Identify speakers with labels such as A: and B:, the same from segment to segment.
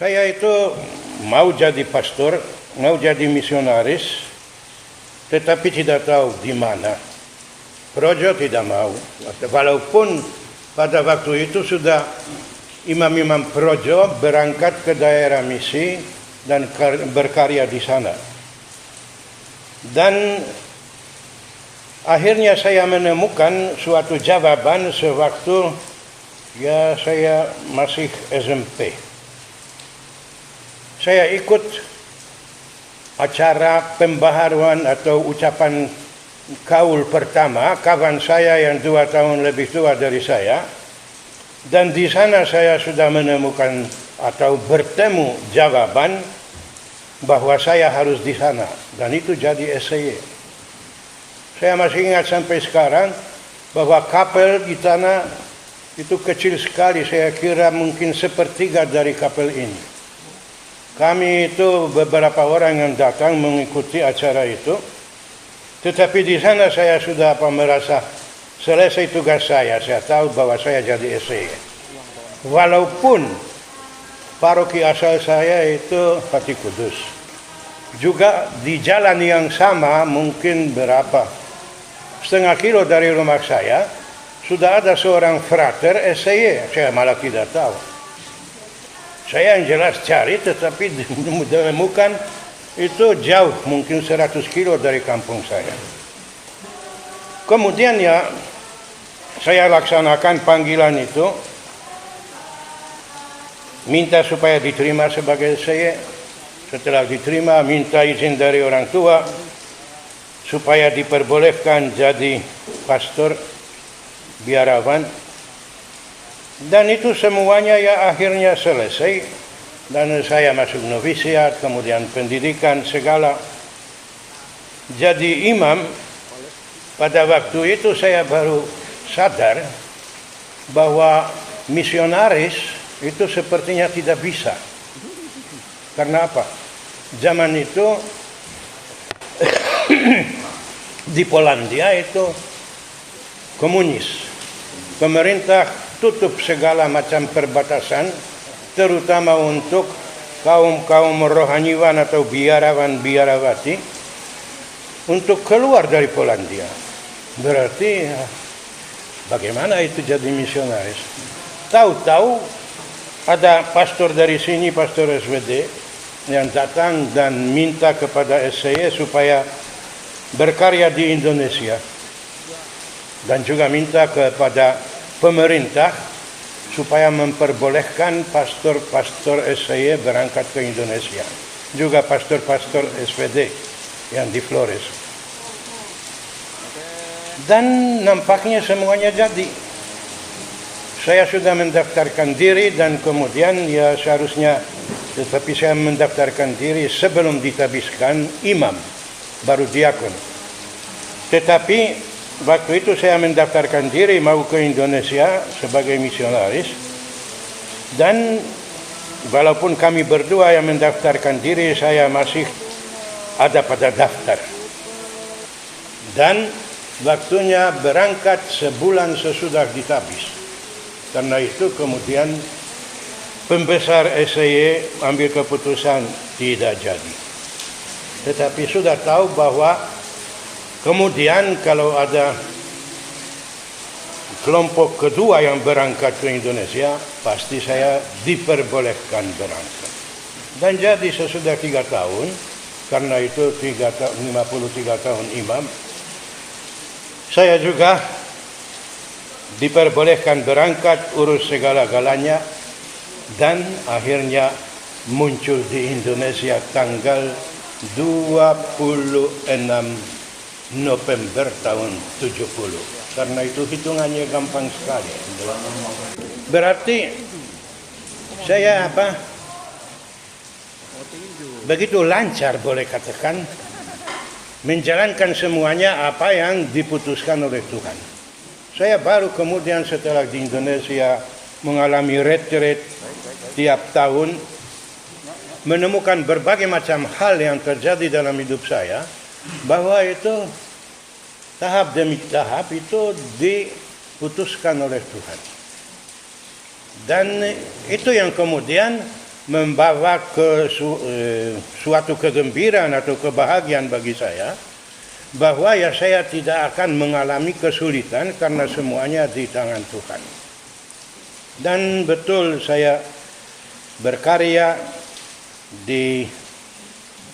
A: Saya itu mau jadi pastor, mau jadi misionaris, tetapi tidak tahu di mana. Projo tidak mau, walaupun pada waktu itu sudah imam-imam Projo berangkat ke daerah misi dan berkarya di sana. Dan akhirnya saya menemukan suatu jawaban sewaktu saya masih SMP. Saya ikut acara pembaharuan atau ucapan kaul pertama kawan saya yang 2 tahun lebih tua dari saya, dan di sana saya sudah menemukan atau bertemu jawaban bahwa saya harus di sana, dan itu jadi SAY. Saya masih ingat sampai sekarang bahwa kapel di sana itu kecil sekali, saya kira mungkin 1/3 dari kapel ini. Kami itu beberapa orang yang datang mengikuti acara itu, tetapi di sana saya sudah merasa selesai tugas saya tahu bahwa saya jadi SAY. Walaupun paroki asal saya itu Hati Kudus. Juga di jalan yang sama, mungkin berapa, setengah kilo dari rumah saya, sudah ada seorang frater SAY, saya malah tidak tahu. Saya yang jelas cari, tetapi menemukan itu jauh, mungkin 100 kilo dari kampung saya. Kemudian saya laksanakan panggilan itu, minta supaya diterima sebagai SAY. Setelah diterima, minta izin dari orang tua supaya diperbolehkan jadi pastor biarawan. Dan itu semuanya akhirnya selesai, dan saya masuk novisiat, kemudian pendidikan segala. Jadi imam, pada waktu itu saya baru sadar bahwa misionaris itu sepertinya tidak bisa. Karena apa? Zaman itu di Polandia itu komunis. Pemerintah tutup segala macam perbatasan, terutama untuk kaum rohaniwan atau biarawan-biarawati, untuk keluar dari Polandia. Berarti bagaimana itu jadi misionaris? Tahu-tahu ada pastor dari sini, pastor SWD, yang datang dan minta kepada SAY supaya berkarya di Indonesia. Dan juga minta kepada pemerintah supaya memperbolehkan pastor-pastor SAY berangkat ke Indonesia. Juga pastor-pastor SVD yang di Flores. Dan nampaknya semuanya jadi. Saya sudah mendaftarkan diri, dan kemudian seharusnya, tetapi saya mendaftarkan diri sebelum ditabiskan imam, baru diakon. Tetapi waktu itu saya mendaftarkan diri mau ke Indonesia sebagai misionaris, dan walaupun kami berdua yang mendaftarkan diri, saya masih ada pada daftar. Dan waktunya berangkat sebulan sesudah ditabis. Karena itu kemudian pembesar SAY ambil keputusan tidak jadi. Tetapi sudah tahu bahwa kemudian kalau ada kelompok kedua yang berangkat ke Indonesia, pasti saya diperbolehkan berangkat. Dan jadi sesudah 3 tahun, karena itu 53 tahun imam, saya juga diperbolehkan berangkat, urus segala-galanya, dan akhirnya muncul di Indonesia tanggal 26 November tahun 70. Karena itu hitungannya gampang sekali. Berarti saya begitu lancar, boleh katakan, menjalankan semuanya apa yang diputuskan oleh Tuhan. Saya baru kemudian setelah di Indonesia mengalami retret tiap tahun, menemukan berbagai macam hal yang terjadi dalam hidup saya, bahwa itu tahap demi tahap itu diputuskan oleh Tuhan. Dan itu yang kemudian membawa ke suatu kegembiraan atau kebahagiaan bagi saya, bahwa ya saya tidak akan mengalami kesulitan karena semuanya di tangan Tuhan. Dan betul saya berkarya di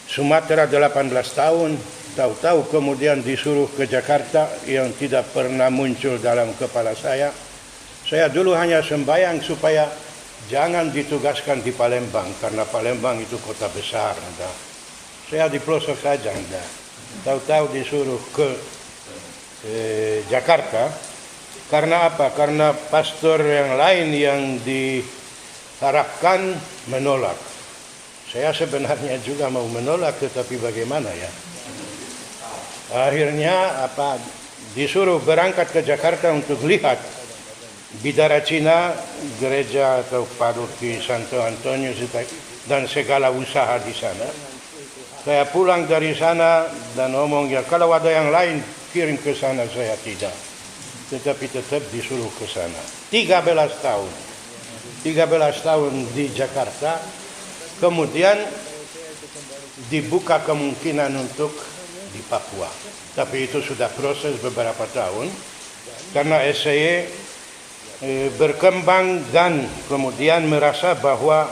A: Sumatera 18 tahun, tahu-tahu kemudian disuruh ke Jakarta yang tidak pernah muncul dalam kepala saya. Saya dulu hanya sembahyang supaya jangan ditugaskan di Palembang, karena Palembang itu kota besar. Saya di pelosok saja. Tahu-tahu disuruh ke Jakarta. Karena apa? Karena pastor yang lain yang diharapkan menolak. Saya sebenarnya juga mau menolak, tetapi bagaimana ya? Akhirnya disuruh berangkat ke Jakarta untuk lihat Bidara Cina, gereja atau paroki Santo Antonius dan segala usaha di sana. Saya pulang dari sana dan ngomong, ya kalau ada yang lain kirim ke sana, saya tidak. Tetapi tetap disuruh ke sana. 13 tahun. 13 tahun di Jakarta. Kemudian dibuka kemungkinan untuk di Papua. Tapi itu sudah proses beberapa tahun. Karena SCY berkembang dan kemudian merasa bahwa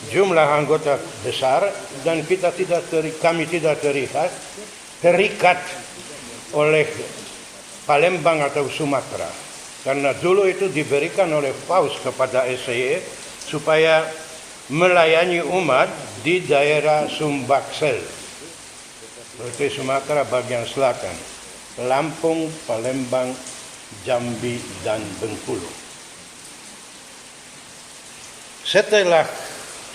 A: jumlah anggota besar dan kami tidak terikat oleh Palembang atau Sumatera. Karena dulu itu diberikan oleh Paus kepada SCY supaya melayani umat di daerah Sumbaksel, berarti Sumatera bagian selatan, Lampung, Palembang, Jambi, dan Bengkulu. Setelah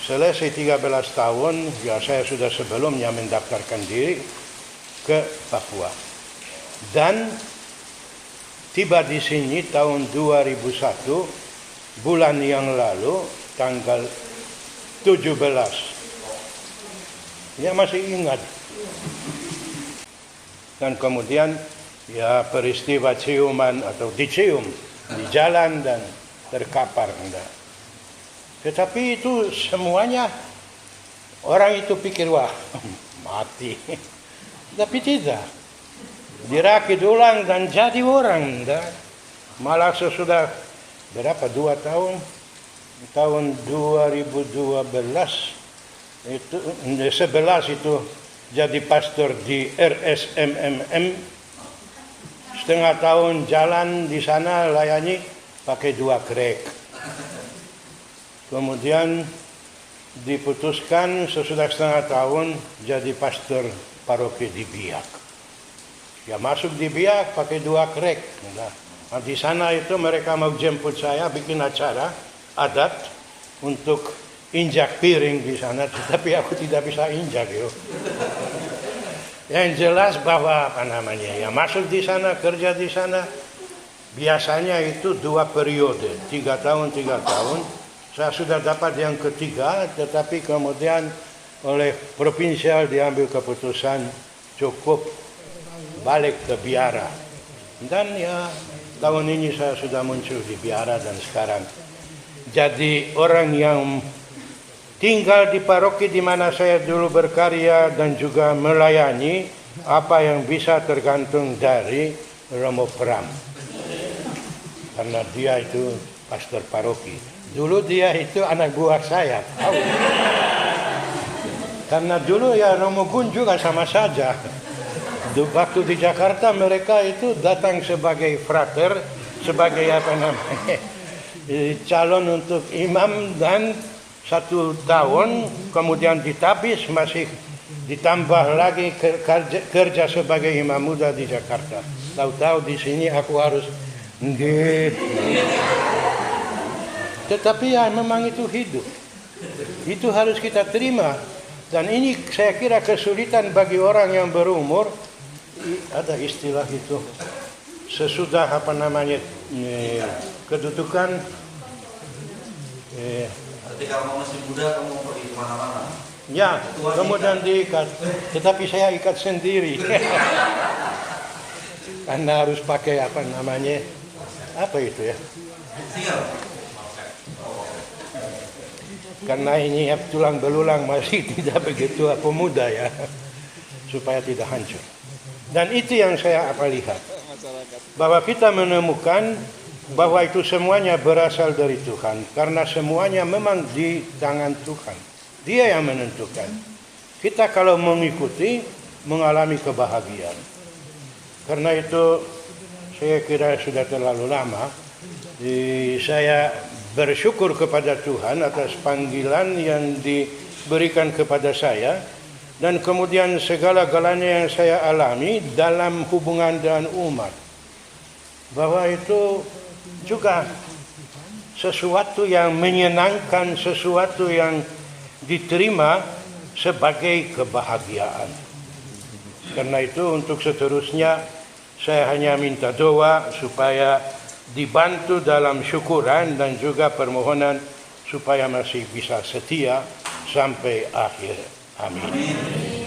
A: selesai 13 tahun, ya saya sudah sebelumnya mendaftarkan diri ke Papua. Dan tiba di sini tahun 2001, bulan yang lalu, tanggal 17. Ya masih ingat. Dan kemudian ya peristiwa ciuman atau dicium di jalan dan terkapar. Tetapi itu semuanya orang itu pikir, wah mati. Tapi tidak. Dirakit ulang dan jadi orang. Malah sesudah berapa? 2 tahun. Tahun 2012 itu 11 itu jadi pastor di RSMMM. Setengah tahun jalan di sana layani pakai 2 krek. Kemudian diputuskan sesudah setengah tahun jadi pastor paroki di Biak. Ya masuk di Biak pakai 2 krek. Nah, di sana itu mereka mau jemput saya bikin acara adat untuk injak piring di sana, tetapi aku tidak bisa injak. Yang jelas bahwa ya masuk di sana, kerja di sana, biasanya itu 2 periode, 3 tahun. Saya sudah dapat yang ketiga, tetapi kemudian oleh provinsial diambil keputusan cukup balik ke Biara. Dan ya tahun ini saya sudah muncul di Biara dan sekarang jadi orang yang tinggal di paroki di mana saya dulu berkarya dan juga melayani. Apa yang bisa tergantung dari Romo Pram. Karena dia itu pastor paroki. Dulu dia itu anak buah saya. Tahu. Karena dulu ya Romo Gun juga sama saja. Waktu di Jakarta mereka itu datang sebagai frater, sebagai calon untuk imam, dan 1 tahun kemudian ditabis masih ditambah lagi kerja sebagai imam muda di Jakarta. Tahu-tahu di sini aku harus tetapi ya memang itu hidup. Itu harus kita terima. Dan ini saya kira kesulitan bagi orang yang berumur. Ada istilah itu. Sesudah kedudukan.
B: Jadi kalau masih muda kamu pergi kemana-mana.
A: Ya, kemudian diikat. Tetapi saya ikat sendiri. Karena harus pakai apa itu ya? karena ini tulang belulang masih tidak begitu muda ya, supaya tidak hancur. Dan itu yang saya lihat, bahwa kita menemukan bahwa itu semuanya berasal dari Tuhan, karena semuanya memang di tangan Tuhan. Dia yang menentukan. Kita kalau mengikuti, mengalami kebahagiaan. Karena itu saya kira sudah terlalu lama. Saya bersyukur kepada Tuhan atas panggilan yang diberikan kepada saya. Dan kemudian segala-galanya yang saya alami dalam hubungan dengan umat. Bahwa itu juga sesuatu yang menyenangkan, sesuatu yang diterima sebagai kebahagiaan. Karena itu untuk seterusnya saya hanya minta doa supaya dibantu dalam syukuran dan juga permohonan supaya masih bisa setia sampai akhir. Amin.